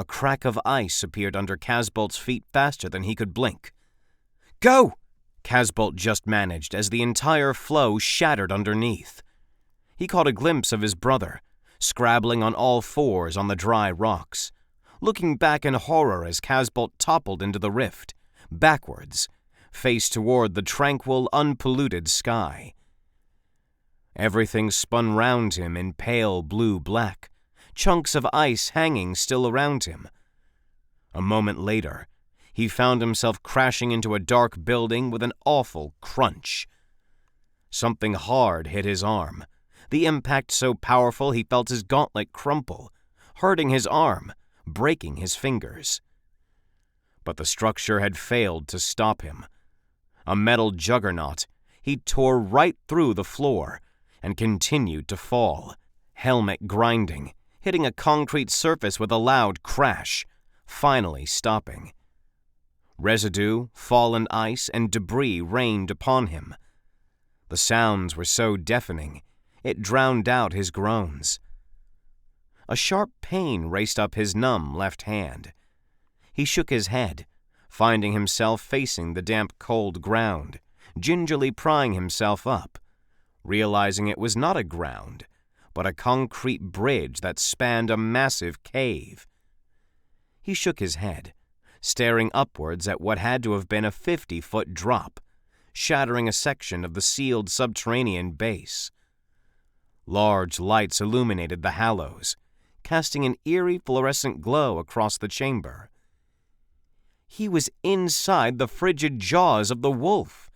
crack of ice appeared under Casbolt's feet faster than he could blink. "Go!" Casbolt just managed as the entire floe shattered underneath. He caught a glimpse of his brother, scrabbling on all fours on the dry rocks, looking back in horror as Casbolt toppled into the rift, backwards, face toward the tranquil, unpolluted sky. Everything spun round him in pale blue-black, chunks of ice hanging still around him. A moment later, he found himself crashing into a dark building with an awful crunch. Something hard hit his arm, the impact so powerful he felt his gauntlet crumple, hurting his arm, breaking his fingers. But the structure had failed to stop him. A metal juggernaut, he tore right through the floor and continued to fall, helmet grinding, hitting a concrete surface with a loud crash, finally stopping. Residue, fallen ice, and debris rained upon him. The sounds were so deafening, it drowned out his groans. A sharp pain raced up his numb left hand. He shook his head, finding himself facing the damp, cold ground, gingerly prying himself up, realizing it was not a ground, but a concrete bridge that spanned a massive cave. He shook his head, staring upwards at what had to have been a 50-foot drop, shattering a section of the sealed subterranean base. Large lights illuminated the hallows, casting an eerie fluorescent glow across the chamber. He was inside the frigid jaws of the wolf,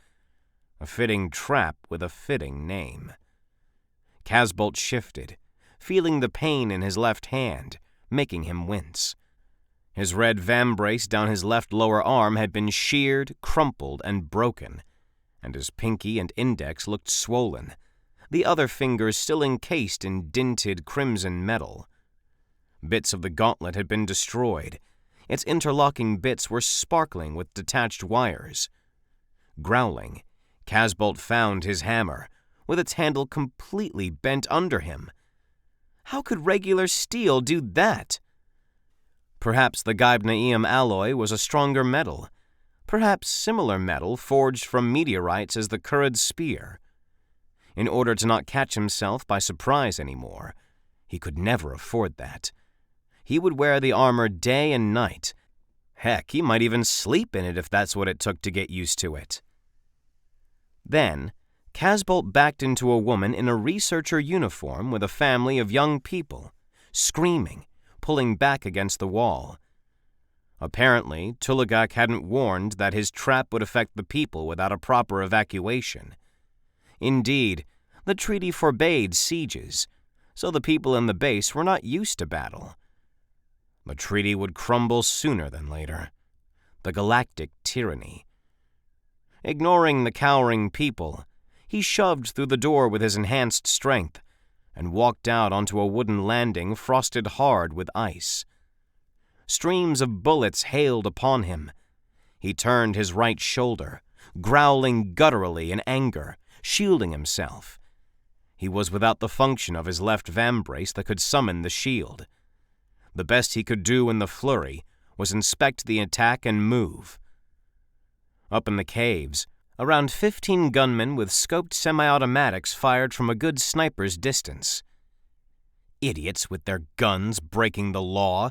a fitting trap with a fitting name. Casbolt shifted, feeling the pain in his left hand, making him wince. His red vambrace down his left lower arm had been sheared, crumpled, and broken, and his pinky and index looked swollen, the other fingers still encased in dinted crimson metal. Bits of the gauntlet had been destroyed. Its interlocking bits were sparkling with detached wires. Growling, Casbolt found his hammer, with its handle completely bent under him. How could regular steel do that? Perhaps the Gybnaeum alloy was a stronger metal, perhaps similar metal forged from meteorites as the Curruid spear. In order to not catch himself by surprise anymore, he could never afford that. He would wear the armor day and night. Heck, he might even sleep in it if that's what it took to get used to it. Then, Casbolt backed into a woman in a researcher uniform with a family of young people, screaming, pulling back against the wall. Apparently, Tulagak hadn't warned that his trap would affect the people without a proper evacuation. Indeed, the treaty forbade sieges, so the people in the base were not used to battle. The treaty would crumble sooner than later. The galactic tyranny. Ignoring the cowering people, he shoved through the door with his enhanced strength and walked out onto a wooden landing frosted hard with ice. Streams of bullets hailed upon him. He turned his right shoulder, growling gutturally in anger, shielding himself. He was without the function of his left vambrace that could summon the shield. The best he could do in the flurry was inspect the attack and move. Up in the caves, around 15 gunmen with scoped semi-automatics fired from a good sniper's distance. Idiots with their guns breaking the law.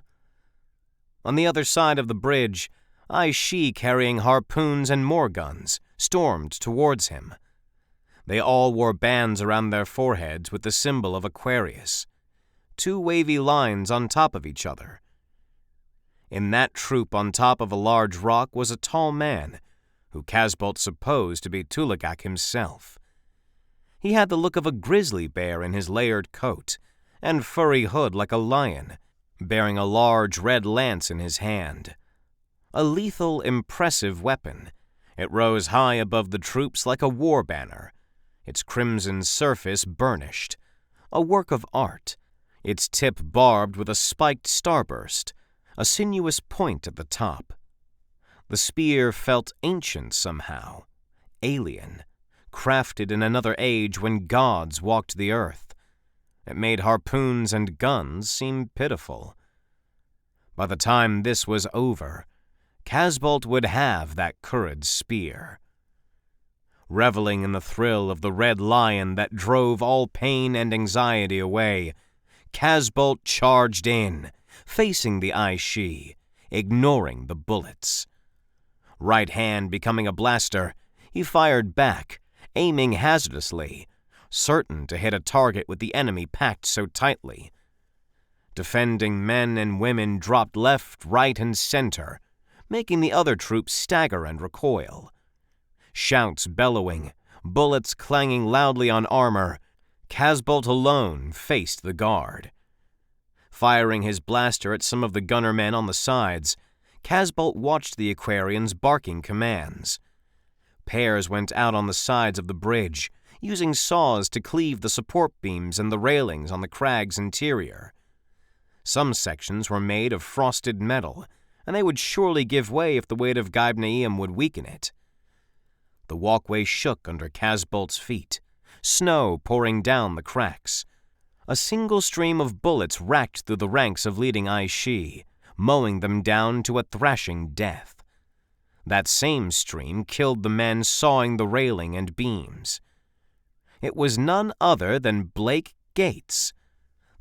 On the other side of the bridge, Aes Sidhe carrying harpoons and more guns stormed towards him. They all wore bands around their foreheads with the symbol of Aquarius, 2 wavy lines on top of each other. In that troop on top of a large rock was a tall man, who Casbolt supposed to be Tulagak himself. He had the look of a grizzly bear in his layered coat and furry hood like a lion, bearing a large red lance in his hand. A lethal, impressive weapon, it rose high above the troops like a war banner, its crimson surface burnished, a work of art, its tip barbed with a spiked starburst, a sinuous point at the top. The spear felt ancient somehow, alien, crafted in another age when gods walked the earth. It made harpoons and guns seem pitiful. By the time this was over, Casbolt would have that Curruid spear. Reveling in the thrill of the red lion that drove all pain and anxiety away, Casbolt charged in, facing the Aes Sidhe, ignoring the bullets. Right hand becoming a blaster, he fired back, aiming hazardously, certain to hit a target with the enemy packed so tightly. Defending men and women dropped left, right, and center, making the other troops stagger and recoil. Shouts bellowing, bullets clanging loudly on armor, Casbolt alone faced the guard. Firing his blaster at some of the gunner men on the sides, Casbolt watched the Aquarians barking commands. Pairs went out on the sides of the bridge, using saws to cleave the support beams and the railings on the crag's interior. Some sections were made of frosted metal, and they would surely give way if the weight of Gaibnaim would weaken it. The walkway shook under Casbolt's feet, snow pouring down the cracks. A single stream of bullets racked through the ranks of leading Aes Sidhe, mowing them down to a thrashing death. That same stream killed the men sawing the railing and beams. It was none other than Blake Gates.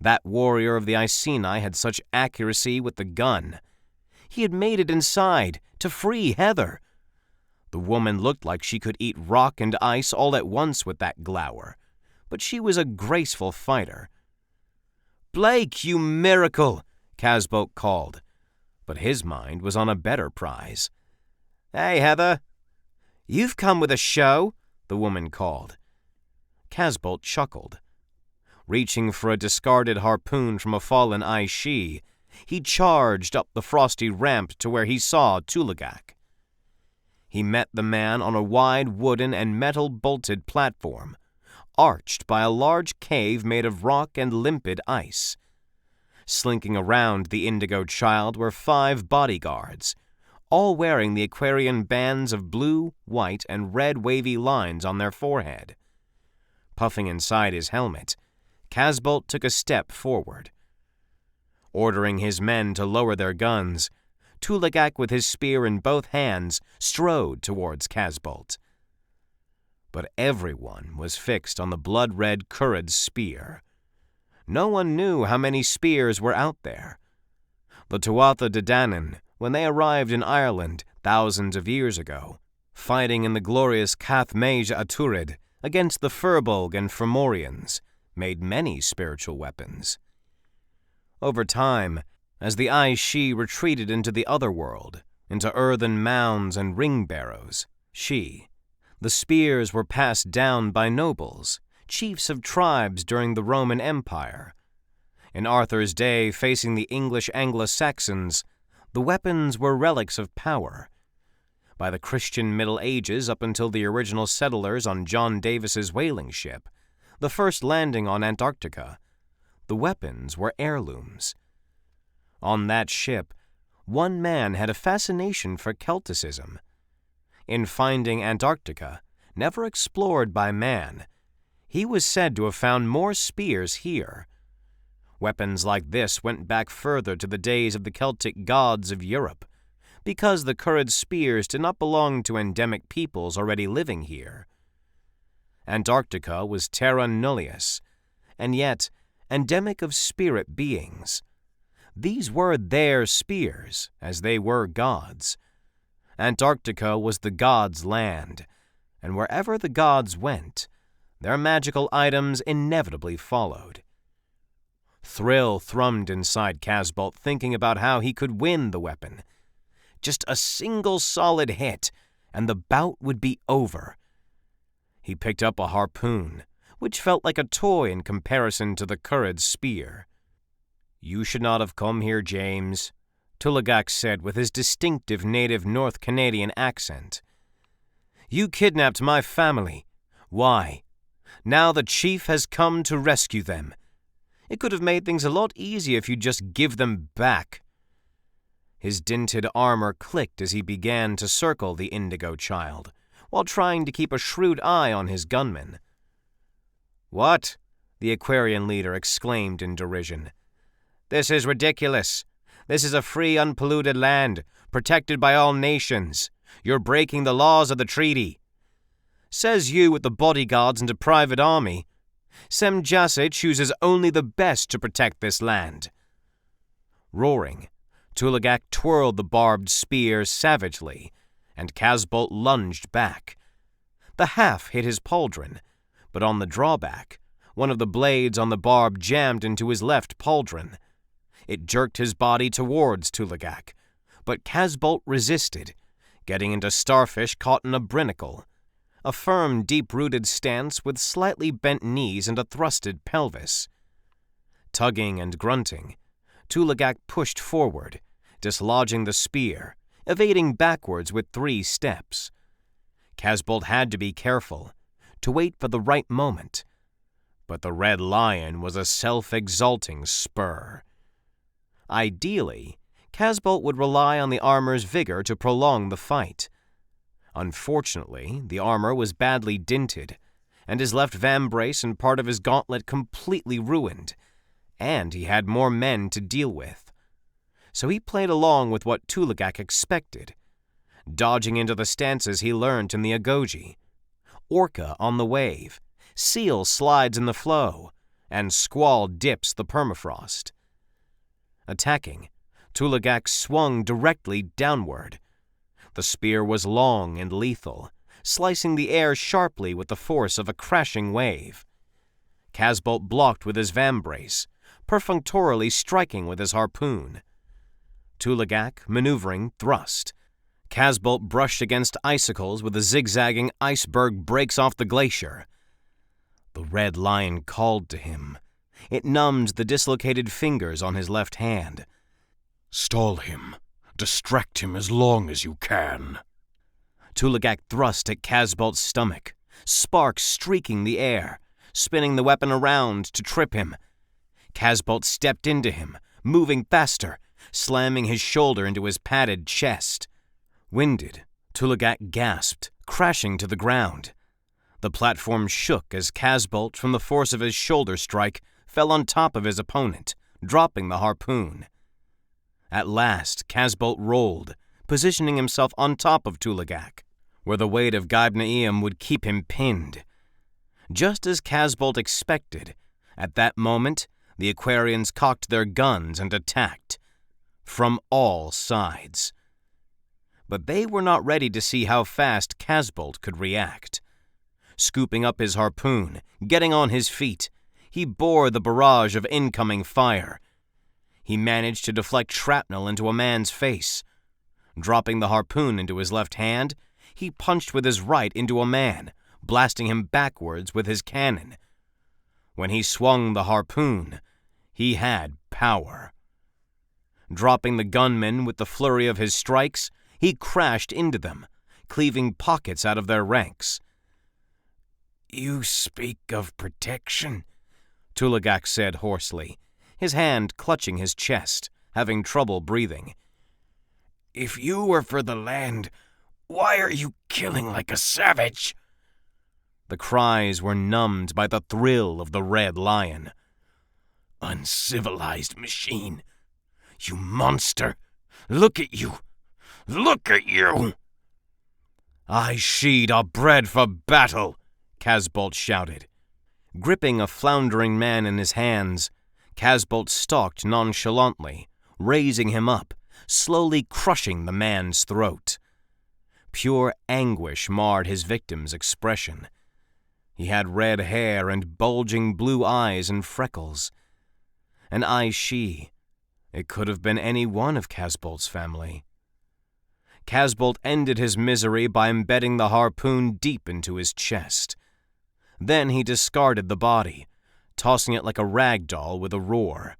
That warrior of the Iceni had such accuracy with the gun. He had made it inside to free Heather. The woman looked like she could eat rock and ice all at once with that glower, but she was a graceful fighter. "Blake, you miracle!" Casbolt called, but his mind was on a better prize. "Hey, Heather." "You've come with a show," the woman called. Casbolt chuckled. Reaching for a discarded harpoon from a fallen Aes Sidhe, he charged up the frosty ramp to where he saw Tulagak. He met the man on a wide wooden and metal-bolted platform, arched by a large cave made of rock and limpid ice. Slinking around the indigo child were 5 bodyguards, all wearing the Aquarian bands of blue, white, and red wavy lines on their forehead. Puffing inside his helmet, Casbolt took a step forward. Ordering his men to lower their guns, Tulagak, with his spear in both hands, strode towards Casbolt. But everyone was fixed on the blood-red Curruid spear. No one knew how many spears were out there. The Tuatha De Danann, when they arrived in Ireland thousands of years ago, fighting in the glorious Cath Maige Aturid against the Firbolg and Fomorians, made many spiritual weapons. Over time, as the Aes Sidhe retreated into the otherworld, into earthen mounds and ring barrows, the spears were passed down by nobles, chiefs of tribes during the Roman Empire. In Arthur's day, facing the English Anglo-Saxons, the weapons were relics of power. By the Christian Middle Ages up until the original settlers on John Davis's whaling ship, the first landing on Antarctica, the weapons were heirlooms. On that ship, one man had a fascination for Celticism. In finding Antarctica, never explored by man, he was said to have found more spears here. Weapons like this went back further to the days of the Celtic gods of Europe, because the Curruid spears did not belong to endemic peoples already living here. Antarctica was terra nullius, and yet endemic of spirit beings. These were their spears, as they were gods. Antarctica was the gods' land, and wherever the gods went, their magical items inevitably followed. Thrill thrummed inside Casbolt, thinking about how he could win the weapon. Just a single solid hit, and the bout would be over. He picked up a harpoon, which felt like a toy in comparison to the Curruid spear. "You should not have come here, James," Tulagak said with his distinctive native North Canadian accent. "You kidnapped my family. Why? Now the chief has come to rescue them. It could have made things a lot easier if you'd just give them back." His dinted armor clicked as he began to circle the indigo child, while trying to keep a shrewd eye on his gunmen. "What?" the Aquarian leader exclaimed in derision. "This is ridiculous. This is a free, unpolluted land, protected by all nations. You're breaking the laws of the treaty. Says you with the bodyguards and a private army. Semjase chooses only the best to protect this land. Roaring, Tulagak twirled the barbed spear savagely, and Casbolt lunged back. The half hit his pauldron, but on the drawback, one of the blades on the barb jammed into his left pauldron. It jerked his body towards Tulagak, but Casbolt resisted, getting into starfish caught in a brinacle, a firm, deep-rooted stance with slightly bent knees and a thrusted pelvis. Tugging and grunting, Tulagak pushed forward, dislodging the spear, evading backwards with 3 steps. Casbolt had to be careful, to wait for the right moment. But the red lion was a self-exalting spur. Ideally, Casbolt would rely on the armor's vigor to prolong the fight. Unfortunately, the armor was badly dinted, and his left vambrace and part of his gauntlet completely ruined, and he had more men to deal with. So he played along with what Tulagak expected, dodging into the stances he learned in the Agogi. Orca on the wave, seal slides in the flow, and squall dips the permafrost. Attacking, Tulagak swung directly downward. The spear was long and lethal, slicing the air sharply with the force of a crashing wave. Casbolt blocked with his vambrace, perfunctorily striking with his harpoon. Tulagak, maneuvering, thrust. Casbolt brushed against icicles with a zigzagging iceberg breaks off the glacier. The red lion called to him. It numbed the dislocated fingers on his left hand. "Stall him. Distract him as long as you can." Tulagak thrust at Casbolt's stomach, sparks streaking the air, spinning the weapon around to trip him. Casbolt stepped into him, moving faster, slamming his shoulder into his padded chest. Winded, Tulagak gasped, crashing to the ground. The platform shook as Casbolt, from the force of his shoulder strike, fell on top of his opponent, dropping the harpoon. At last, Casbolt rolled, positioning himself on top of Tulagak, where the weight of Gaibnaeum would keep him pinned. Just as Casbolt expected, at that moment, the Aquarians cocked their guns and attacked, from all sides. But they were not ready to see how fast Casbolt could react. Scooping up his harpoon, getting on his feet, he bore the barrage of incoming fire. He managed to deflect shrapnel into a man's face. Dropping the harpoon into his left hand, he punched with his right into a man, blasting him backwards with his cannon. When he swung the harpoon, he had power. Dropping the gunmen with the flurry of his strikes, he crashed into them, cleaving pockets out of their ranks. "You speak of protection," Tulagak said hoarsely, his hand clutching his chest, having trouble breathing. "If you were for the land, why are you killing like a savage?" The cries were numbed by the thrill of the red lion. "Uncivilized machine! You monster! Look at you! Look at you!" "Aes Sidhe are bred for battle," Casbolt shouted. Gripping a floundering man in his hands, Casbolt stalked nonchalantly, raising him up, slowly crushing the man's throat. Pure anguish marred his victim's expression. He had red hair and bulging blue eyes and freckles. An Aes Sidhe. It could have been any one of Casbolt's family. Casbolt ended his misery by embedding the harpoon deep into his chest. Then he discarded the body, tossing it like a rag doll with a roar.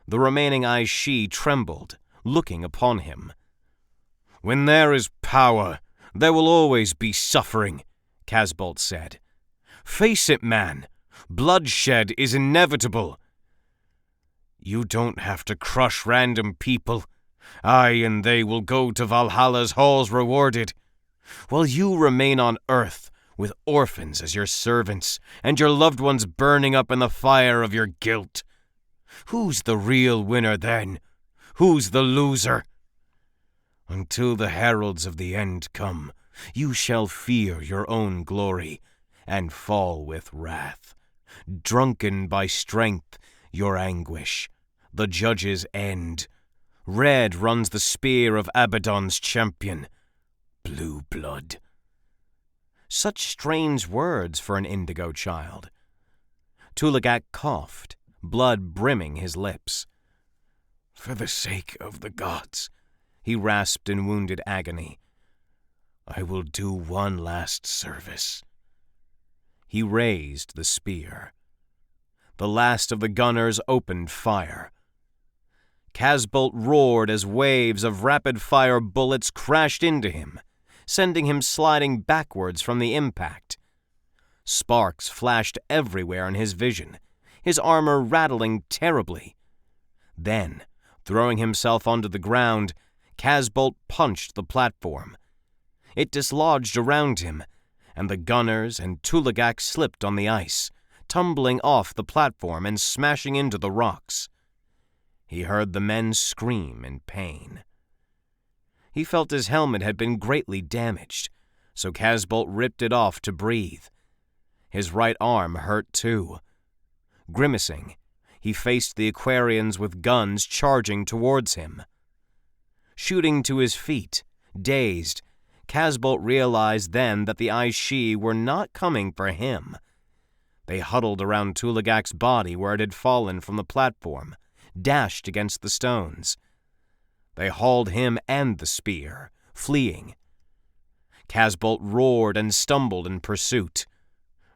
The remaining Aes Sidhe trembled, looking upon him. "When there is power, there will always be suffering," Casbolt said. "Face it, man. Bloodshed is inevitable. You don't have to crush random people. I and they will go to Valhalla's halls rewarded, while you remain on Earth with orphans as your servants and your loved ones burning up in the fire of your guilt. Who's the real winner then? Who's the loser? Until the heralds of the end come, you shall fear your own glory and fall with wrath. Drunken by strength, your anguish, the judge's end. Red runs the spear of Abaddon's champion, blue blood. Such strange words for an indigo child. Tulagak coughed, blood brimming his lips. For the sake of the gods, he rasped in wounded agony, I will do one last service. He raised the spear. The last of the gunners opened fire. Casbolt roared as waves of rapid-fire bullets crashed into him, sending him sliding backwards from the impact. Sparks flashed everywhere in his vision, his armor rattling terribly. Then, throwing himself onto the ground, Casbolt punched the platform. It dislodged around him, and the gunners and Tulagak slipped on the ice, tumbling off the platform and smashing into the rocks. He heard the men scream in pain. He felt his helmet had been greatly damaged, so Casbolt ripped it off to breathe. His right arm hurt too. Grimacing, he faced the Aquarians with guns charging towards him. Shooting to his feet, dazed, Casbolt realized then that the Aes Sidhe were not coming for him. They huddled around Tulagak's body where it had fallen from the platform, dashed against the stones. They hauled him and the spear, fleeing. Casbolt roared and stumbled in pursuit.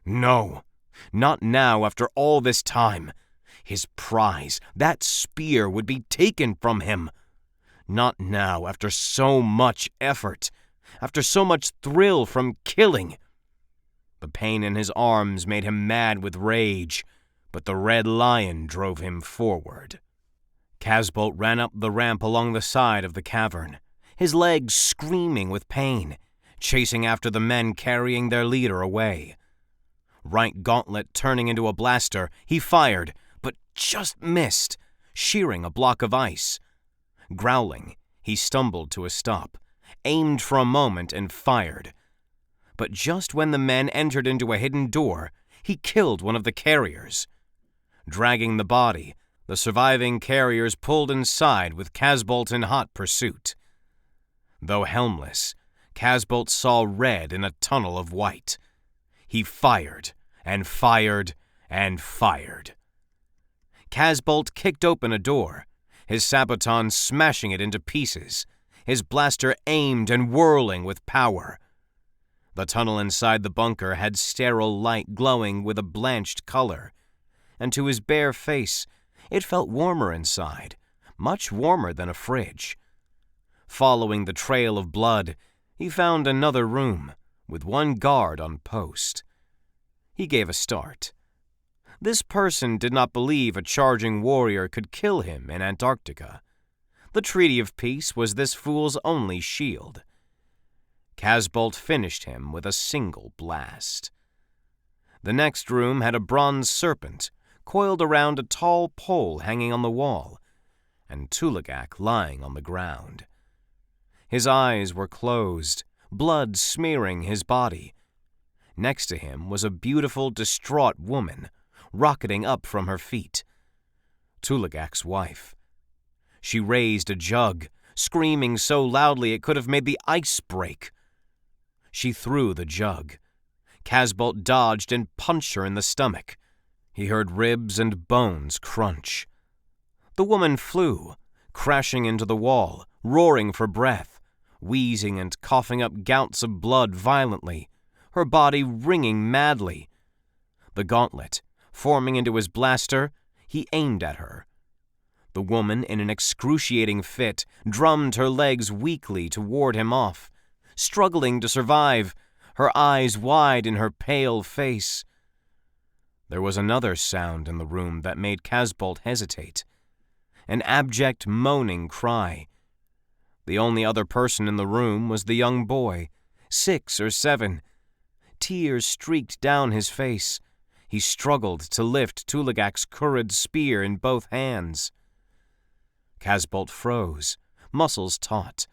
No, not now after all this time. His prize, that spear, would be taken from him. Not now after so much effort, after so much thrill from killing. The pain in his arms made him mad with rage, but the red lion drove him forward. Casbolt ran up the ramp along the side of the cavern, his legs screaming with pain, chasing after the men carrying their leader away. Right gauntlet turning into a blaster, he fired, but just missed, shearing a block of ice. Growling, he stumbled to a stop, aimed for a moment and fired. But just when the men entered into a hidden door, he killed one of the carriers. Dragging the body, the surviving carriers pulled inside with Casbolt in hot pursuit. Though helmless, Casbolt saw red in a tunnel of white. He fired, and fired, and fired. Casbolt kicked open a door, his sabaton smashing it into pieces, his blaster aimed and whirling with power. The tunnel inside the bunker had sterile light glowing with a blanched color, and to his bare face, it felt warmer inside, much warmer than a fridge. Following the trail of blood, he found another room, with one guard on post. He gave a start. This person did not believe a charging warrior could kill him in Antarctica. The Treaty of Peace was this fool's only shield. Casbolt finished him with a single blast. The next room had a bronze serpent coiled around a tall pole hanging on the wall, and Tulagak lying on the ground. His eyes were closed, blood smearing his body. Next to him was a beautiful, distraught woman, rocketing up from her feet. Tulagak's wife. She raised a jug, screaming so loudly it could have made the ice break. She threw the jug. Casbolt dodged and punched her in the stomach. He heard ribs and bones crunch. The woman flew, crashing into the wall, roaring for breath, wheezing and coughing up gouts of blood violently, her body ringing madly. The gauntlet, forming into his blaster, he aimed at her. The woman, in an excruciating fit, drummed her legs weakly to ward him off, struggling to survive, her eyes wide in her pale face. There was another sound in the room that made Casbolt hesitate. An abject moaning cry. The only other person in the room was the young boy, 6 or 7. Tears streaked down his face. He struggled to lift Tulagak's Curruid spear in both hands. Casbolt froze, muscles taut.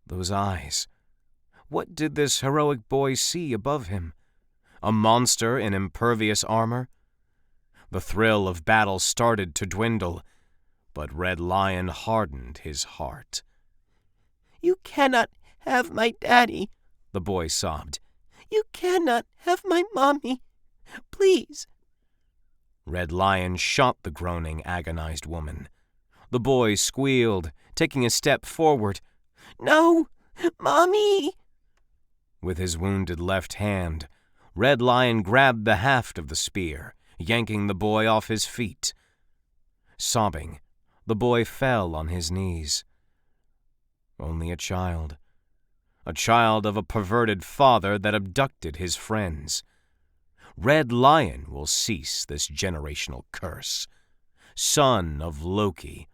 Those eyes. What did this heroic boy see above him? A monster in impervious armor? The thrill of battle started to dwindle, but Red Lion hardened his heart. "You cannot have my daddy," the boy sobbed. "You cannot have my mommy. Please." Red Lion shot the groaning, agonized woman. The boy squealed, taking a step forward. "No, Mommy!" With his wounded left hand, Red Lion grabbed the haft of the spear, yanking the boy off his feet. Sobbing, the boy fell on his knees. Only a child of a perverted father that abducted his friends. Red Lion will cease this generational curse. Son of Loki,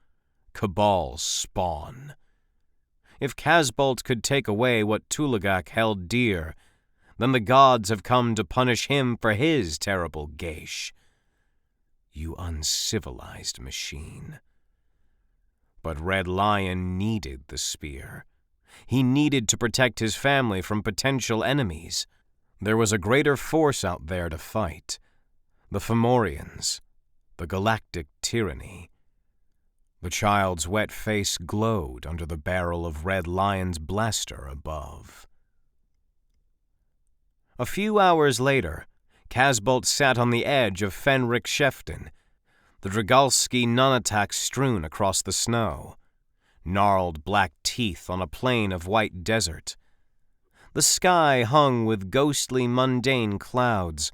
Cabal's spawn. If Casbolt could take away what Tulagak held dear, then the gods have come to punish him for his terrible geisha. You uncivilized machine. But Red Lion needed the spear. He needed to protect his family from potential enemies. There was a greater force out there to fight. The Fomorians. The galactic tyranny. The child's wet face glowed under the barrel of Red Lion's blaster above. A few hours later, Casbolt sat on the edge of Fenrik Shefton, the Dragalski nunatak strewn across the snow, gnarled black teeth on a plain of white desert. The sky hung with ghostly mundane clouds,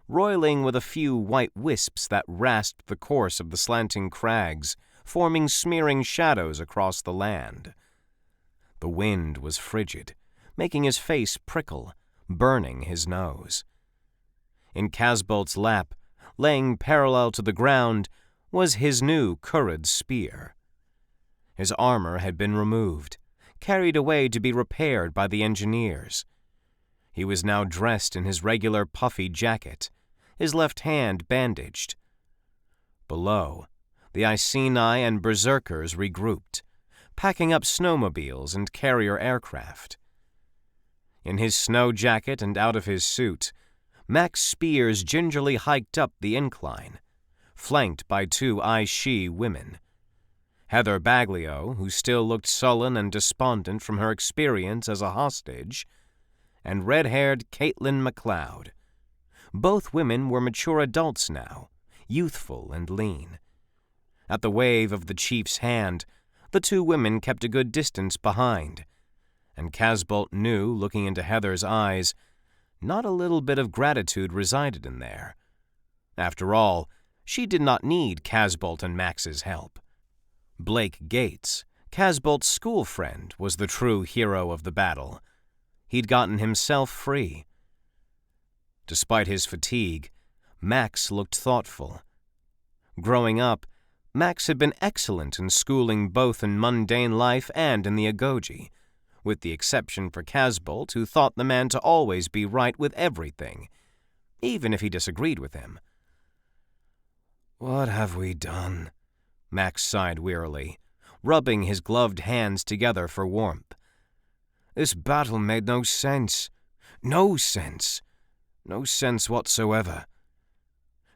roiling with a few white wisps that rasped the course of the slanting crags, forming smearing shadows across the land. The wind was frigid, making his face prickle, burning his nose. In Casbolt's lap, laying parallel to the ground, was his new Curruid spear. His armor had been removed, carried away to be repaired by the engineers. He was now dressed in his regular puffy jacket, his left hand bandaged. Below, the Aes Sidhe and berserkers regrouped, packing up snowmobiles and carrier aircraft. In his snow jacket and out of his suit, Max Spears gingerly hiked up the incline, flanked by two Aes Sidhe women. Heather Baglio, who still looked sullen and despondent from her experience as a hostage, and red-haired Caitlin MacLeod. Both women were mature adults now, youthful and lean. At the wave of the chief's hand, the two women kept a good distance behind, and Casbolt knew, looking into Heather's eyes, not a little bit of gratitude resided in there. After all, she did not need Casbolt and Max's help. Blake Gates, Casbolt's school friend, was the true hero of the battle. He'd gotten himself free. Despite his fatigue, Max looked thoughtful. Growing up, Max had been excellent in schooling both in mundane life and in the Agoge, with the exception for Casbolt, who thought the man to always be right with everything, even if he disagreed with him. "What have we done?" Max sighed wearily, rubbing his gloved hands together for warmth. "This battle made no sense. No sense. No sense whatsoever."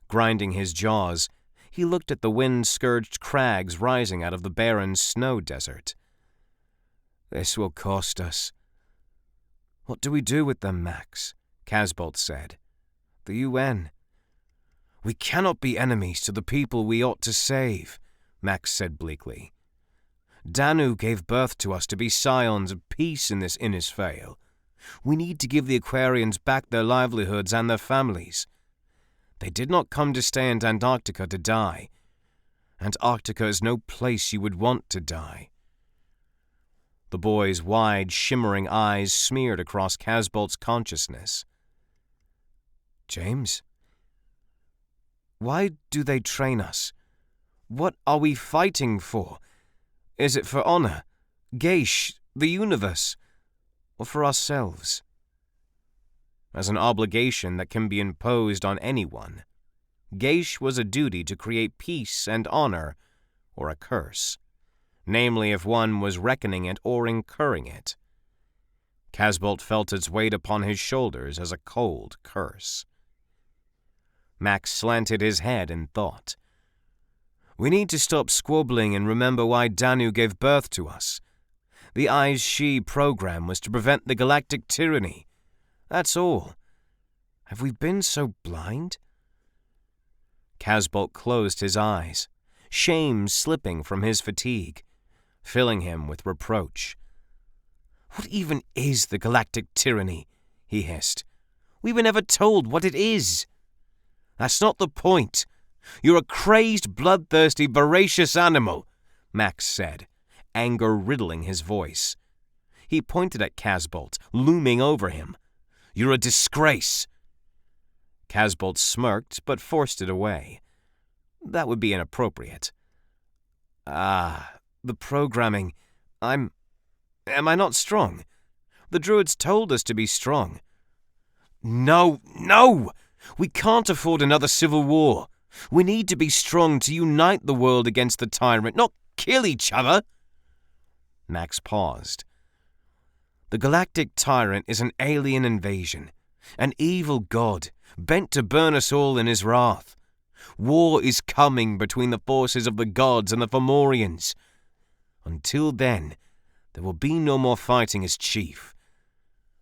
Grinding his jaws, he looked at the wind-scourged crags rising out of the barren snow desert. "This will cost us." "What do we do with them, Max?" Casbolt said. "The UN." "We cannot be enemies to the people we ought to save," Max said bleakly. "Danu gave birth to us to be scions of peace in this Innisfail. We need to give the Aquarians back their livelihoods and their families. They did not come to stay in Antarctica to die. Antarctica is no place you would want to die." The boy's wide, shimmering eyes smeared across Casbolt's consciousness. "James? Why do they train us? What are we fighting for? Is it for honor, geisha, the universe, or for ourselves?" As an obligation that can be imposed on anyone, geisha was a duty to create peace and honor, or a curse, namely if one was reckoning it or incurring it. Casbolt felt its weight upon his shoulders as a cold curse. Max slanted his head in thought. We need to stop squabbling and remember why Danu gave birth to us. The Aes Sidhe program was to prevent the galactic tyranny. That's all. Have we been so blind? Casbolt closed his eyes, shame slipping from his fatigue, filling him with reproach. What even is the galactic tyranny? He hissed. We were never told what it is. That's not the point. You're a crazed, bloodthirsty, voracious animal, Max said, anger riddling his voice. He pointed at Casbolt, looming over him. You're a disgrace. Casbolt smirked, but forced it away. That would be inappropriate. The programming. Am I not strong? The Druids told us to be strong. No! We can't afford another civil war. We need to be strong to unite the world against the tyrant, not kill each other. Max paused. The galactic tyrant is an alien invasion, an evil god, bent to burn us all in his wrath. War is coming between the forces of the gods and the Fomorians. Until then, there will be no more fighting as chief.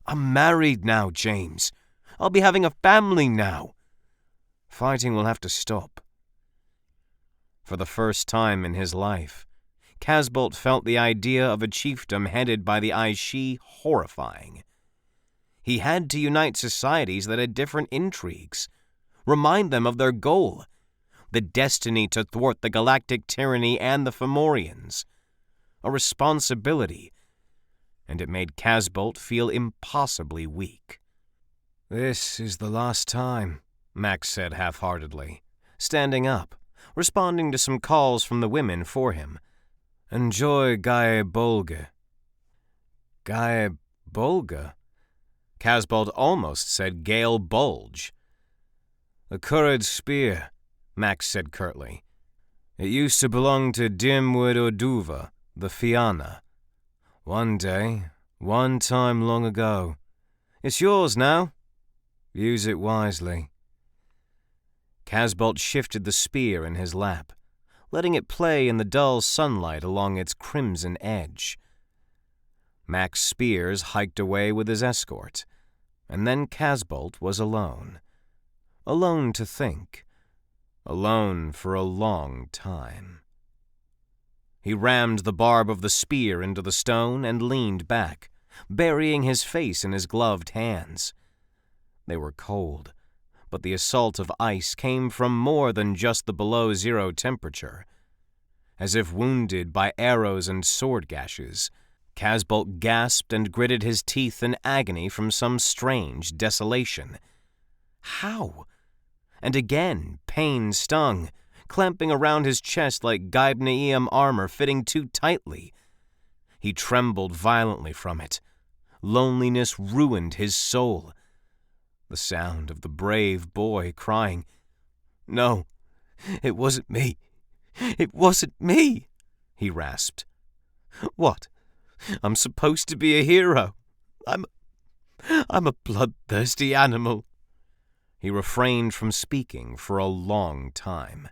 I'm married now, James. I'll be having a family now. Fighting will have to stop. For the first time in his life, Casbolt felt the idea of a chiefdom headed by the Aes Sidhe horrifying. He had to unite societies that had different intrigues, remind them of their goal, the destiny to thwart the galactic tyranny and the Fomorians, a responsibility, and it made Casbolt feel impossibly weak. This is the last time, Max said half-heartedly, standing up, responding to some calls from the women for him. Enjoy Gae Bolga. Gae Bolga? Casbolt almost said Gale Bulge. The Curruid spear, Max said curtly. It used to belong to Dimwyd Oduva, the Fianna. One day, one time long ago. It's yours now. Use it wisely. Casbolt shifted the spear in his lap, letting it play in the dull sunlight along its crimson edge. Max Spears hiked away with his escort, and then Casbolt was alone. Alone to think. Alone for a long time. He rammed the barb of the spear into the stone and leaned back, burying his face in his gloved hands. They were cold, but the assault of ice came from more than just the below-zero temperature. As if wounded by arrows and sword gashes, Casbolt gasped and gritted his teeth in agony from some strange desolation. How? And again, pain stung, clamping around his chest like Gaibneum armor fitting too tightly. He trembled violently from it. Loneliness ruined his soul. The sound of the brave boy crying, "No, it wasn't me. It wasn't me," he rasped. "What? I'm supposed to be a hero. I'm a bloodthirsty animal." He refrained from speaking for a long time.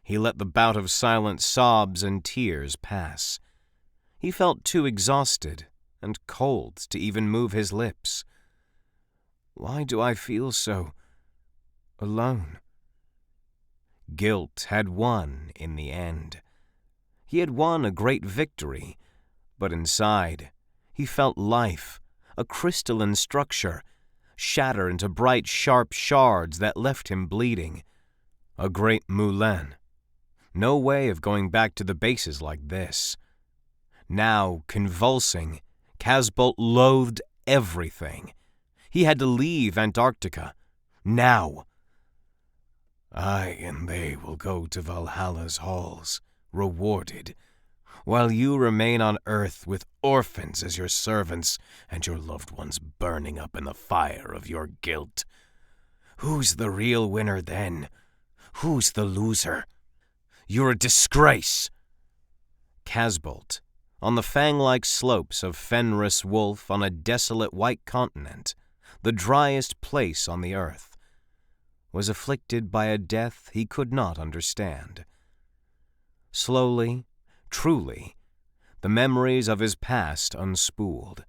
He let the bout of silent sobs and tears pass. He felt too exhausted and cold to even move his lips. Why do I feel so alone? Guilt had won in the end. He had won a great victory, but inside, he felt life, a crystalline structure, shatter into bright, sharp shards that left him bleeding. A great moulin. No way of going back to the bases like this. Now, convulsing, Casbolt loathed everything. He had to leave Antarctica. Now. I and they will go to Valhalla's halls, rewarded, while you remain on Earth with orphans as your servants and your loved ones burning up in the fire of your guilt. Who's the real winner then? Who's the loser? You're a disgrace. Casbolt, on the fang-like slopes of Fenris Wolf on a desolate white continent, the driest place on the earth, was afflicted by a death he could not understand. Slowly, truly, the memories of his past unspooled,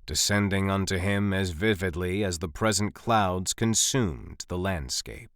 descending unto him as vividly as the present clouds consumed the landscape.